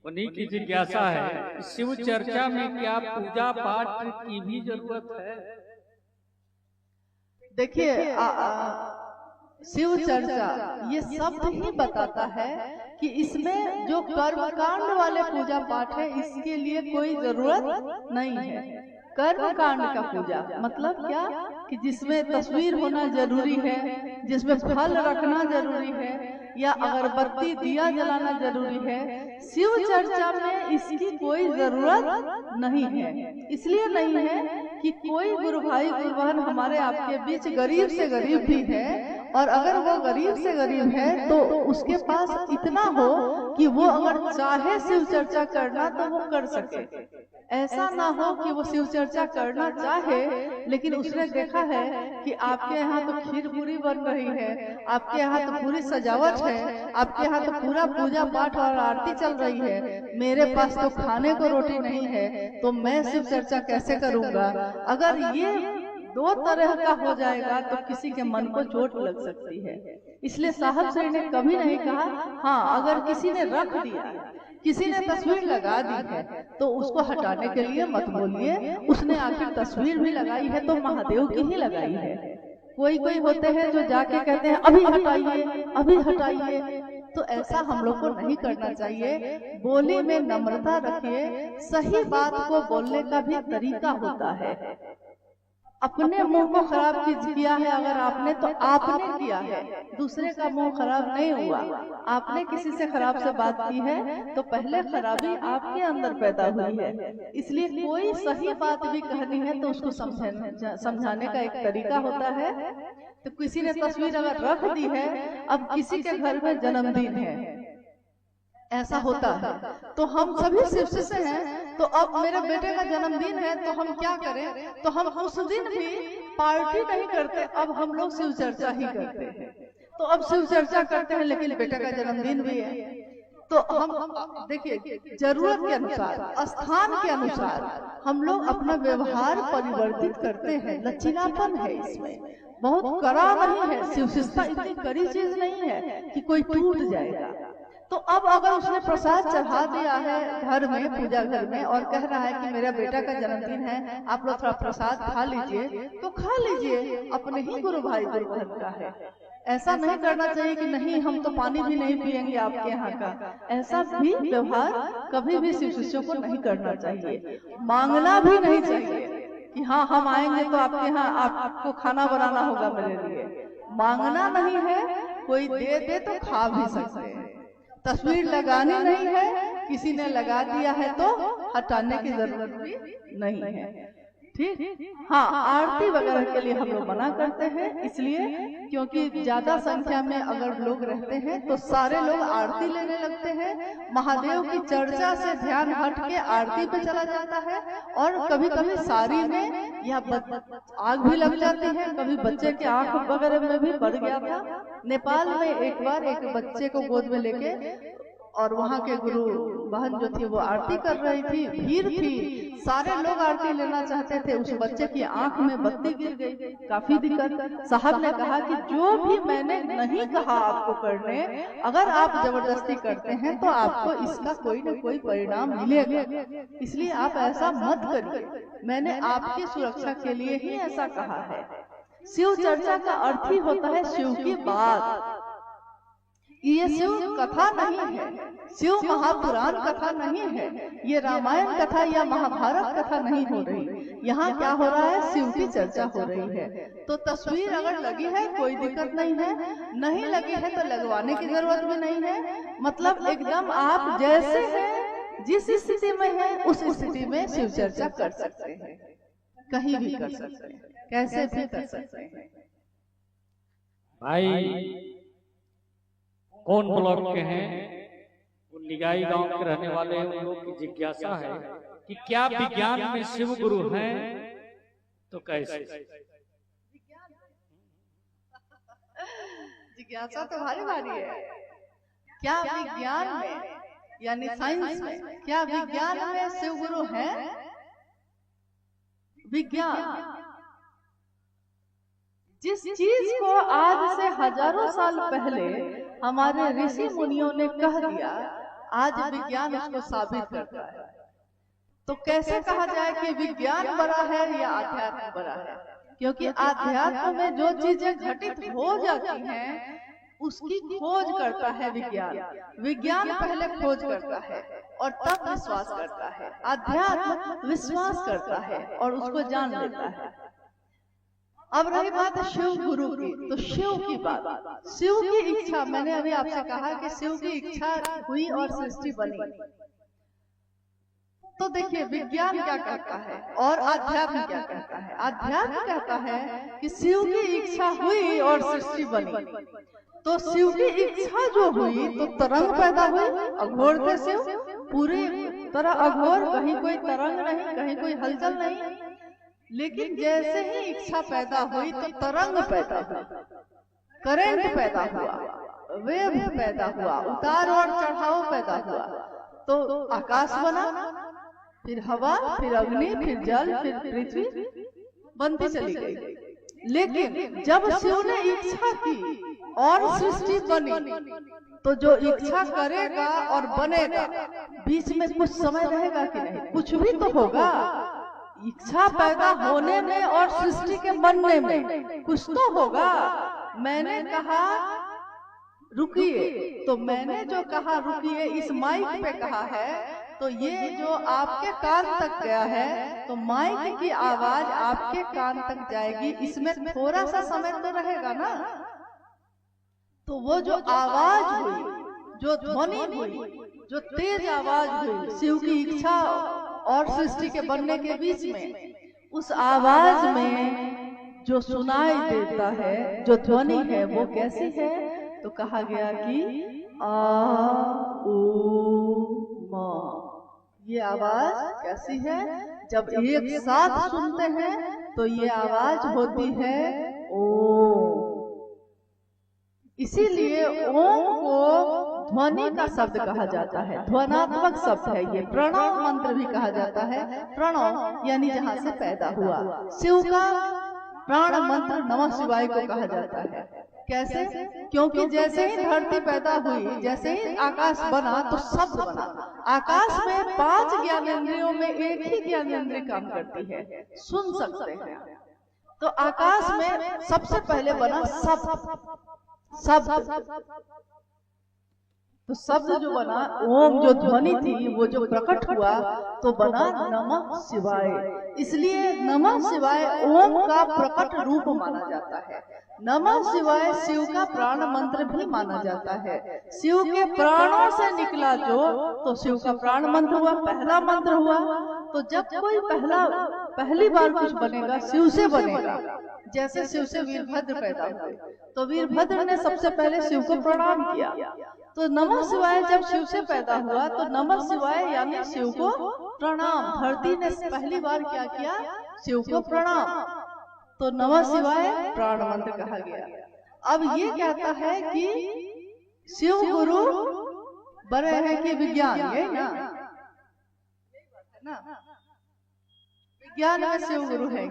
उन्हीं की जिज्ञासा है, शिव चर्चा में क्या पूजा पाठ की भी जरूरत है? देखिए, शिव चर्चा ये शब्द ही बताता है कि इसमें जो कर्म कांड वाले पूजा पाठ है इसके लिए कोई जरूरत नहीं है। कर्म कांड का पूजा मतलब क्या कि जिसमें तस्वीर होना जरूरी है, जिसमें फल रखना जरूरी है, या अगरबत्ती दिया जलाना जरूरी है। शिव चर्चा में इसकी कोई जरूरत नहीं है। इसलिए नहीं है कि कोई गुरु भाई गुरु बहन हमारे आपके बीच गरीब से गरीब भी है, और अगर वो गरीब से गरीब है तो उसके पास इतना हो कि वो अगर चाहे शिव चर्चा करना तो वो कर सके। ऐसा ना हो कि वो शिव चर्चा करना चाहे लेकिन उसने देखा है कि आपके यहाँ तो खीर पूरी बन रही है, आपके यहाँ तो पूरी सजावट है, आपके यहाँ तो पूरा पूजा पाठ और आरती चल रही है, मेरे पास तो खाने को रोटी नहीं है, तो मैं शिव चर्चा कैसे करूँगा। अगर ये दो तरह का हो जाएगा तो किसी के मन को चोट लग सकती है। इसलिए साहब श्री ने कभी नहीं कहा, हाँ अगर किसी ने रख दिया, किसी ने तस्वीर लगा दी है तो उसको हटाने के लिए मत बोलिए, उसने आखिर तस्वीर भी लगाई है तो महादेव की ही लगाई है। कोई कोई होते हैं जो जाके कहते हैं अभी हटाइए अभी हटाइए, तो ऐसा हम लोग को नहीं करना चाहिए। बोली में नम्रता रखिए, सही बात को बोलने का भी तरीका होता है। अपने मुंह को खराब किया है अगर आपने तो आपने किया है, दूसरे का मुंह खराब नहीं हुआ। आपने किसी से खराब से बात की है तो पहले खराबी आपके अंदर पैदा हुई है। इसलिए कोई सही बात भी कहनी है तो उसको समझाने का एक तरीका होता है। तो किसी ने तस्वीर अगर रख दी है, अब किसी के घर में जन्मदिन है, ऐसा होता है तो हम सभी शिव से हैं, तो अब मेरे बेटे का जन्मदिन है तो हम क्या करें, तो हम उस दिन भी पार्टी नहीं करते, अब हम लोग शिव चर्चा ही करते हैं। तो अब शिव चर्चा करते हैं लेकिन बेटे का जन्मदिन भी है, तो हम देखिए जरूरत के अनुसार, स्थान के अनुसार हम लोग अपना व्यवहार परिवर्तित करते हैं। लचीलापन है इसमें, बहुत कड़ा नहीं है। शिव शिष्टा इतनी कड़ी चीज नहीं है कि कोई टूट जाएगा। तो अब अगर उसने प्रसाद चढ़ा दिया है घर में, पूजा घर में, और कह रहा है कि मेरा बेटा का जन्मदिन है, आप लोग थोड़ा प्रसाद खा लीजिए, तो खा लीजिए, अपने ही गुरु भाई गुरु बहन का है। ऐसा नहीं करना चाहिए कि नहीं हम तो पानी भी नहीं पिएंगे आपके यहाँ का। ऐसा भी व्यवहार कभी भी शिव शिष्यों को नहीं करना चाहिए। मांगना भी नहीं चाहिए कि हाँ हम आएंगे तो आपके यहाँ आपको खाना बनाना होगा मेरे लिए। मांगना नहीं है, कोई दे दे तो खा भी सकते हैं। तस्वीर लगानी नहीं है, किसी ने लगा दिया है तो हटाने की जरूरत भी नहीं है। ठीक, हाँ आरती वगैरह के लिए हम लोग मना करते हैं, इसलिए क्योंकि ज्यादा संख्या में अगर लोग रहते हैं तो सारे लोग आरती लेने लगते हैं। महादेव की चर्चा से ध्यान हट के आरती पे चला जाता है, और कभी कभी सारी में या आग भी लग जाती है, कभी बच्चे के आंख वगैरह में भी पड़ गया था। नेपाल में एक बार एक बच्चे को गोद में लेके और वहाँ के गुरु बहन जो थी वो आरती कर रही थी, भीड़ थी, सारे लोग आरती लेना चाहते थे, उस बच्चे की आंख में बत्ती गिर गई, काफी दिक्कत। साहब ने कहा कि जो भी मैंने नहीं कहा आपको करने, अगर आप जबरदस्ती करते हैं तो आपको इसका कोई न कोई परिणाम मिलेगा, इसलिए आप ऐसा मत करिए, मैंने आपकी सुरक्षा के लिए ही ऐसा कहा है। शिव चर्चा का अर्थ ही होता है शिव की बात। ये शिव कथा नहीं है, शिव महापुराण कथा नहीं है, ये रामायण कथा या महाभारत कथा नहीं हो रही। यहाँ क्या हो रहा है, शिव की चर्चा हो रही है। तो तस्वीर अगर लगी है कोई दिक्कत नहीं है, नहीं लगी है तो लगवाने की जरूरत भी नहीं है। मतलब एकदम आप जैसे हैं, जिस स्थिति में है उस स्थिति में शिव चर्चा कर सकते हैं, कहीं भी कर सकते हैं, कैसे भी कर सकते हैं। भाई कौन ब्लॉक के हैं, वो निगाई गांव के रहने वाले हैं, उन लोग की जिज्ञासा है कि क्या विज्ञान में शिव गुरु हैं तो कैसे। जिज्ञासा तो भारी भारी है। क्या विज्ञान में यानी साइंस में, क्या विज्ञान में शिव गुरु हैं? विज्ञान जिस चीज को आज से हजारों साल पहले हमारे ऋषि मुनियों ने कह दिया, आज विज्ञान उसको साबित करता है। तो कैसे कहा जाए कि विज्ञान बड़ा है या अध्यात्म बड़ा है? क्योंकि अध्यात्म में जो चीजें घटित हो जाती हैं उसकी खोज करता है विज्ञान। विज्ञान पहले खोज करता है और तब विश्वास करता है। अध्यात्म विश्वास करता है और उसको जान लेता है। अब रही बात शिव गुरु की, तो शिव की बात, शिव की इच्छा, मैंने अभी आपसे कहा कि शिव की इच्छा हुई और सृष्टि बनी। तो देखिए विज्ञान क्या कहता है और अध्यात्म क्या कहता है। अध्यात्म कहता है कि शिव की इच्छा हुई और सृष्टि बनी। तो शिव की इच्छा जो हुई तो तरंग पैदा हुई, अघोर थे शिव, पूरी तरह अघोर, कहीं कोई तरंग नहीं, कहीं कोई हलचल नहीं। लेकिन जैसे ही इच्छा पैदा हुई तो तरंग पैदा हुआ, करंट पैदा हुआ, वेव पैदा हुआ, उतार और चढ़ाव पैदा हुआ। तो आकाश बना, फिर हवा, फिर अग्नि, फिर जल, फिर पृथ्वी बनती चली गई। लेकिन जब शिव ने इच्छा की और सृष्टि बनी, तो जो इच्छा करेगा और बनेगा बीच में कुछ समय रहेगा कि नहीं? कुछ भी तो होगा। इच्छा पैदा होने में और सृष्टि के बनने में कुछ तो होगा। मैंने कहा रुकिए, तो मैंने जो कहा रुकिए इस माइक पे कहा है, तो ये जो आपके कान तक गया है तो माइक की आवाज आपके कान तक जाएगी। इसमें थोड़ा सा समय तो रहेगा ना। तो वो जो आवाज हुई, जो ध्वनि हुई, जो तेज आवाज हुई शिव की इच्छा और सृष्टि के बनने के बीच में, उस आवाज में जो सुनाई देता है, जो ध्वनि है, वो कैसी है? तो कहा गया कि आ ऊ मा। ये आवाज कैसी है? जब एक साथ सुनते हैं तो ये आवाज होती है ओम। इसीलिए ओम को ध्वनि का शब्द कहा जाता है, ध्वनात्मक शब्द है ये। प्रणव मंत्र भी कहा जाता है। प्रणव यानी जहाँ से पैदा हुआ। शिव का प्राण मंत्र नमः शिवाय को कहा जाता है। कैसे? क्योंकि जैसे ही धरती पैदा हुई, जैसे ही आकाश बना तो शब्द बना। आकाश में 5 ज्ञानेंद्रियों में एक ही ज्ञानेंद्रिय काम करती है, सुन सकते हैं। तो आकाश में सबसे पहले बना शब्द। तो शब्द जो बना, ओम जो ध्वनि थी, वो जो प्रकट हुआ तो बना नमः शिवाय। इसलिए नमः शिवाय ओम का प्रकट रूप माना जाता है। नमः शिवाय शिव का प्राण मंत्र भी माना जाता है। शिव के प्राणों से निकला जो, तो शिव का प्राण मंत्र हुआ, पहला मंत्र हुआ। तो जब कोई पहली बार कुछ बनेगा, शिव से बनेगा। जैसे शिव से वीरभद्र पैदा हुए, तो वीरभद्र ने सबसे पहले शिव को प्रणाम किया। तो नमः शिवाय जब शिव से पैदा हुआ तो नमः शिवाय यानी शिव को प्रणाम। धरती ने पहली बार क्या किया? शिव को प्रणाम। तो नमः शिवाय प्राण मंत्र कहा गया। अब ये कहता है कि शिव गुरु बड़े हैं कि विज्ञान, यही ना? विज्ञान में शिव गुरु है।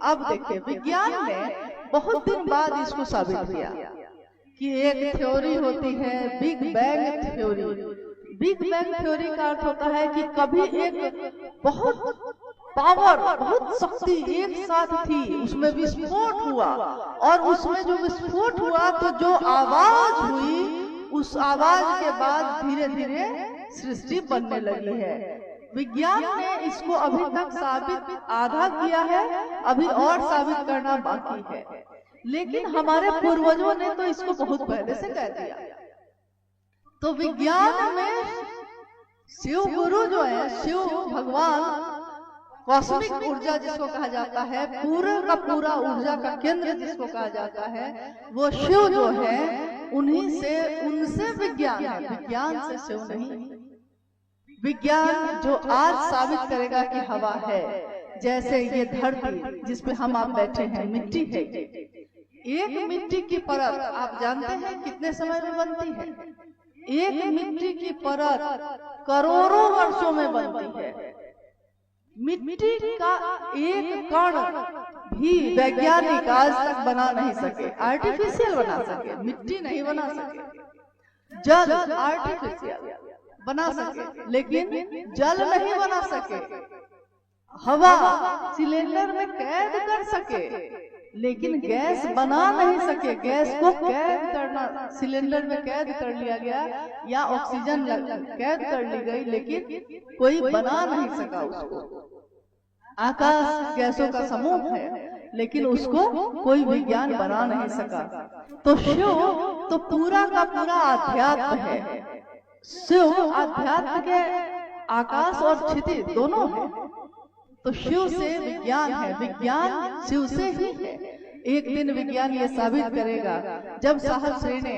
अब देखिए विज्ञान में बहुत दिन बाद इसको साबित किया कि एक थ्योरी होती है big bang theory. Big bang theory का अर्थ होता है कि कभी एक बहुत पावर, बहुत शक्ति एक साथ थी, उसमें विस्फोट हुआ, और उसमें जो विस्फोट हुआ तो जो आवाज हुई, उस आवाज के बाद धीरे धीरे सृष्टि बनने लगी है। विज्ञान ने इसको अभी तक साबित आधा किया है, अभी और साबित करना बाकी है। लेकिन हमारे पूर्वजों ने तो इसको बहुत पहले से कह दिया। तो विज्ञान में शिव गुरु जो है, शिव भगवान, कॉस्मिक ऊर्जा जिसको कहा जाता है, पूरा का पूरा ऊर्जा का केंद्र जिसको कहा जाता है, वो शिव जो है, उन्हीं से, उनसे विज्ञान है। विज्ञान से शिव नहीं। विज्ञान जो आज साबित करेगा कि हवा है, जैसे ये धरती जिसपे हम आप बैठे हैं मिट्टी है। एक मिट्टी की परत आप जानते हैं कितने समय में बनती है? एक मिट्टी की परत करोड़ों वर्षों में बनती है। मिट्टी का एक कण भी वैज्ञानिक आज तक बना नहीं सके। आर्टिफिशियल बना सके, मिट्टी नहीं बना सके। जल आर्टिफिशियल, बना सके, लेकिन जल नहीं बना सके। हवा सिलेंडर में कैद कर सके, लेकिन गैस बना नहीं सके। गैस को कैद करना, सिलेंडर में कैद कर लिया गया या ऑक्सीजन कैद कर ली गई, लेकिन कोई बना नहीं सका उसको। आकाश गैसों का समूह है, लेकिन उसको कोई विज्ञान बना नहीं सका। तो शिव तो पूरा का पूरा आध्यात्म है। शिव आध्यात्म के आकाश और क्षितिज दोनों है। तो शिव से विज्ञान है, विज्ञान शिव से ही है। एक दिन विज्ञान ये साबित करेगा। जब साहब श्री ने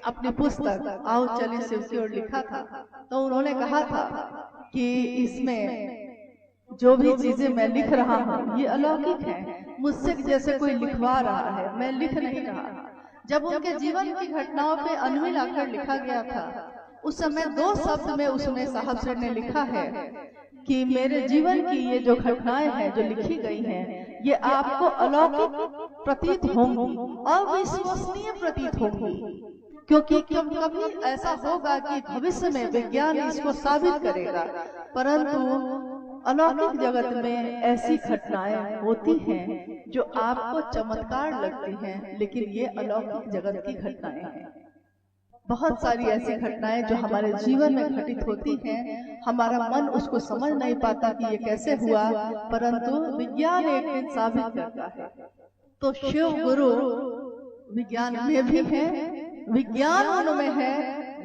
अपनी पुस्तक आओ चले शिव की ओर लिखा था, तो उन्होंने कहा था कि इसमें जो भी चीजें मैं लिख रहा हूँ ये अलौकिक है, मुझसे जैसे कोई लिखवा रहा है, मैं लिख नहीं रहा। जब उनके जीवन की घटनाओं पे अनविल आकर लिखा गया था, उस समय 2 शब्द में उसमें साहब श्री ने लिखा है कि मेरे जीवन की ये जो घटनाएं हैं जो लिखी गई हैं, ये आपको अलौकिक प्रतीत होंगी, अविश्वसनीय प्रतीत होंगी, क्योंकि कभी ऐसा होगा कि भविष्य में विज्ञान इसको साबित करेगा। परंतु अलौकिक जगत में ऐसी घटनाएं होती हैं जो आपको चमत्कार लगती हैं, लेकिन ये अलौकिक जगत की घटनाएं हैं। बहुत सारी ऐसी घटनाएं जो हमारे जीवन में घटित होती हैं, हमारा मन उसको समझ नहीं पाता कि ये कैसे हुआ, परंतु विज्ञान एक दिन साबित करता है। तो शिव गुरु विज्ञान में भी है, विज्ञान उनमें है,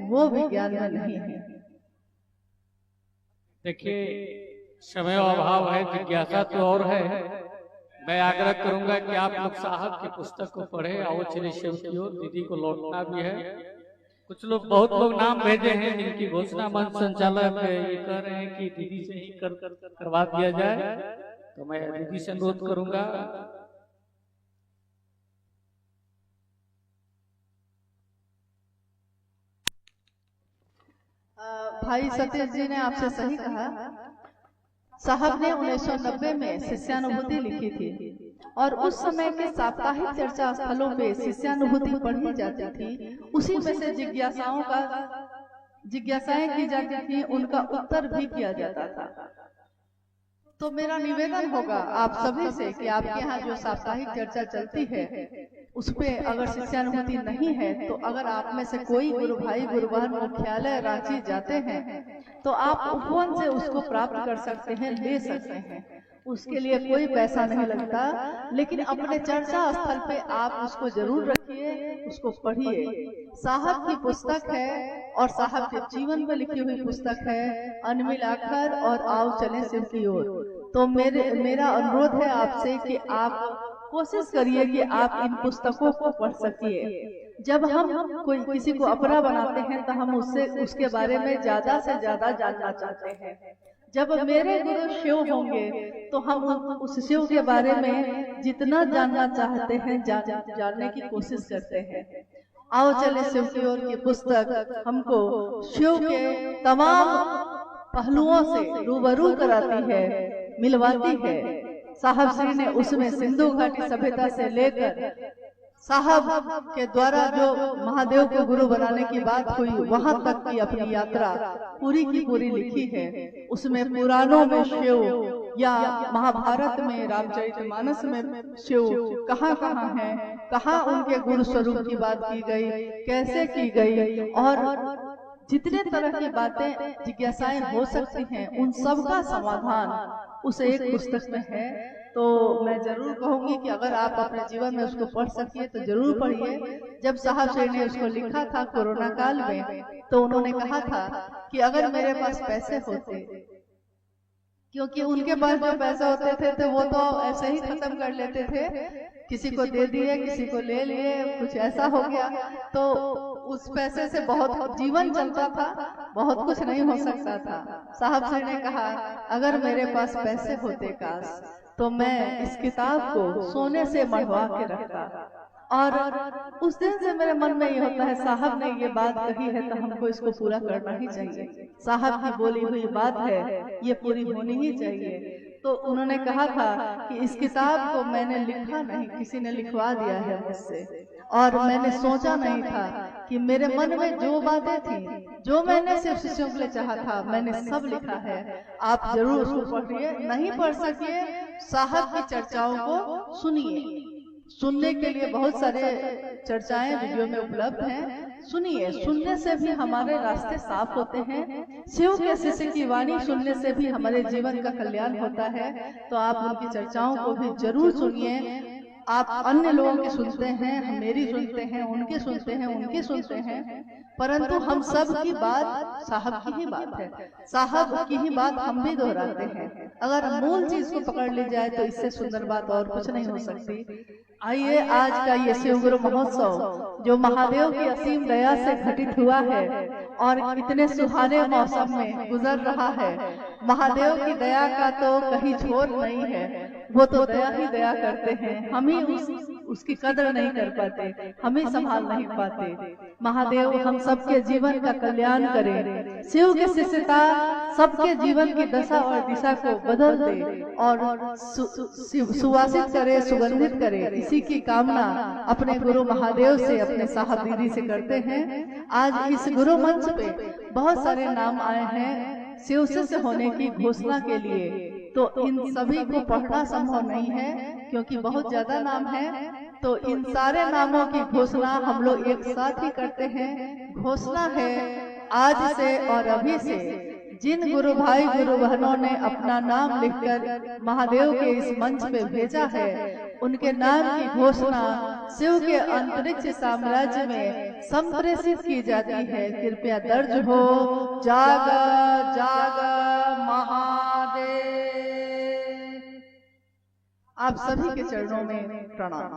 वो विज्ञान में नहीं है। देखिए, समय अभाव है, जिज्ञासा तो और है। मैं आग्रह करूंगा कि आप लोग साहब की पुस्तक को पढ़े। आओ चले शिव की ओर। दीदी को लौटना भी है। कुछ लोग, बहुत लोग नाम भेजे हैं जिनकी घोषणा मंच संचालक ये कह रहे हैं कि दीदी से ही करवा दिया जाए, तो मैं दीदी से अनुरोध करूंगा। भाई सतीश जी ने आपसे सही कहा। साहब ने 1990 में शिष्यानुभूति लिखी थी, और उस समय के साप्ताहिक चर्चा स्थलों पे शिष्यानुभूति पढ़ी जाती थी। उसी में से जिज्ञासाएं की जाती थी, उनका उत्तर भी किया जाता था। तो मेरा निवेदन होगा आप सभी से कि आपके यहाँ जो साप्ताहिक चर्चा चलती है उस पे अगर शिष्यानुभूति नहीं है, तो अगर आप में से कोई गुरु भाई गुरु बहन मुख्यालय रांची जाते हैं तो आप उपवन से उसको प्राप्त कर सकते हैं, ले सकते हैं। उसके लिए कोई पैसा नहीं लगता, लेकिन अपने चर्चा स्थल पे आप उसको जरूर रखिए, उसको पढ़िए। साहब की पुस्तक है और साहब के जीवन में लिखी हुई पुस्तक है, अनमिल आखर और आओ चले शिव की ओर। तो मेरा अनुरोध है आपसे कि आप कोशिश करिए कि आप इन पुस्तकों को पढ़ सकिए। जब हम कोई किसी को अपना बनाते हैं तो हम उसके बारे में ज्यादा से ज्यादा जानना चाहते हैं। जब मेरे गुरु शिव होंगे तो हम उस शिव के बारे में जितना जानना चाहते हैं जानने की कोशिश करते हैं। आओ चले शिव की ओर की पुस्तक हमको शिव के तमाम पहलुओं से रूबरू कराती है, मिलवाती है। साहब श्री ने उसमें सिंधु घाटी सभ्यता से लेकर साहब के द्वारा जो महादेव को गुरु बनाने की बात हुई वहां तक की अपनी यात्रा पूरी की पूरी लिखी है। उसमें पुराणों में शिव या महाभारत में रामचरितमानस में शिव कहाँ कहाँ है, कहाँ उनके गुरु स्वरूप की बात की गई, कैसे की गई, और जितने तरह की बातें जिज्ञासाएं हो सकती हैं उन सब का समाधान उस एक पुस्तक में है। तो मैं जरूर कहूंगी कि अगर आप अपने जीवन में उसको पढ़ सकिए तो जरूर पढ़िए। जब साहब श्री ने उसको लिखा था कोरोना काल में, तो उन्होंने कहा था कि अगर मेरे पास पैसे होते, क्योंकि उनके पास जो पैसे होते थे तो वो तो ऐसे ही खत्म कर लेते थे, किसी को दे दिए, किसी को ले लिए, कुछ ऐसा हो गया, तो उस पैसे से बहुत जीवन चलता था, बहुत कुछ नहीं हो सकता था। साहब श्री ने कहा अगर मेरे पास पैसे होते काश, तो मैं इस किताब को सोने से मढ़वा के रखता। और उस दिन से मेरे मन में ये होता है साहब ने ये बात कही है तो हमको इसको पूरा करना ही चाहिए। साहब की बोली हुई बात है, ये पूरी होनी ही चाहिए। तो उन्होंने कहा था कि इस किताब को मैंने लिखा नहीं, किसी ने लिखवा दिया है मुझसे, और मैंने सोचा नहीं था कि मेरे मन में जो बातें थी, जो मैंने सिर्फ शिष्यों के लिए चाहा था, मैंने सब लिखा है। आप जरूर उसको पढ़िए, नहीं पढ़ सकिए साहब की चर्चाओं को सुनिए। सुनने के लिए बहुत सारे चर्चाएं वीडियो में उपलब्ध हैं, सुनिए। सुनने से भी हमारे रास्ते साफ होते हैं। शिव के शिष्य की वाणी सुनने से भी हमारे जीवन का कल्याण होता है। तो आप उनकी चर्चाओं को भी जरूर सुनिए। आप अन्य लोगों की सुनते हैं, मेरी सुनते हैं, उनके सुनते हैं, उनके सुनते हैं, परंतु हम सब की बात साहब की ही बात है। साहब की ही बात हम भी दोहराते हैं। अगर मूल चीज को पकड़ ली जाए तो इससे सुंदर बात और कुछ नहीं हो सकती। आइए, आज का ये शिव गुरु महोत्सव जो महादेव की असीम दया से घटित हुआ है और इतने सुहाने मौसम में गुजर रहा है, महादेव की दया का तो कहीं छोर नहीं है। वो तो दया ही दया करते हैं, हम ही उसकी कदर नहीं कर पाते, हम ही संभाल नहीं पाते। महादेव हम सबके जीवन का कल्याण करे, शिव के शिष्यता सबके जीवन की दशा और दिशा को बदल दे और सुवासित करे, सुगंधित करे। इसी की कामना अपने गुरु महादेव से, अपने साहब दीदी से करते हैं। आज इस गुरु मंच पे बहुत सारे नाम आए हैं शिव शिष्य होने की घोषणा के लिए, तो इन सभी को पढ़ना संभव नहीं है क्योंकि बहुत ज्यादा नाम है। तो इन सारे नामों की घोषणा हम लोग एक साथ ही करते हैं। घोषणा है आज से और अभी से जिन गुरु भाई गुरु बहनों ने अपना नाम लिखकर महादेव के इस मंच पे भेजा है, उनके नाम की घोषणा शिव के अंतरिक्ष साम्राज्य में संप्रेषित की जाती है। कृपया दर्ज हो। जाग जाग महादेव। आप सभी के चरणों में प्रणाम।